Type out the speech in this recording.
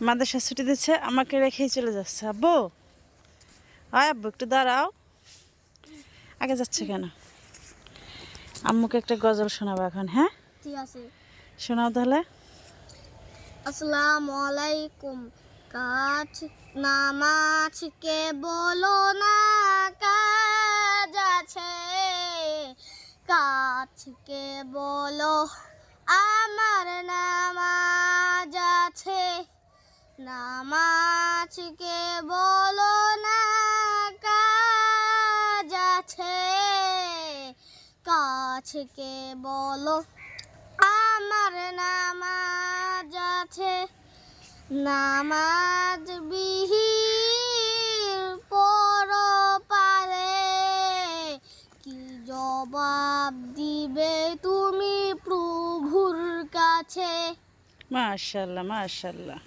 মাদ্রাসা ছুটি দিচ্ছে, আমাকে রেখেই চলে যাচ্ছে। আব্বু, আয় আব্বু, একটু দাঁড়াও। আগে যাচ্ছে কেন? আম্মুকে একটা গজল শোনাবো এখন, হ্যাঁ? ঠিক আছে। শোনাও তাহলে। আসসালামু আলাইকুম। কাজ নামাজকে বলো না কাজ আছে, কাজকে বলো আমার নামাজ আছে, নামাজকে বলো না কাজ আছে, কাজকে বলো আমার নামাজ আছে, নামাজ বিহীন পরপারে কি জবাব দিবে তুমি প্রভুর কাছে? মাশাআল্লাহ, মাশাআল্লাহ।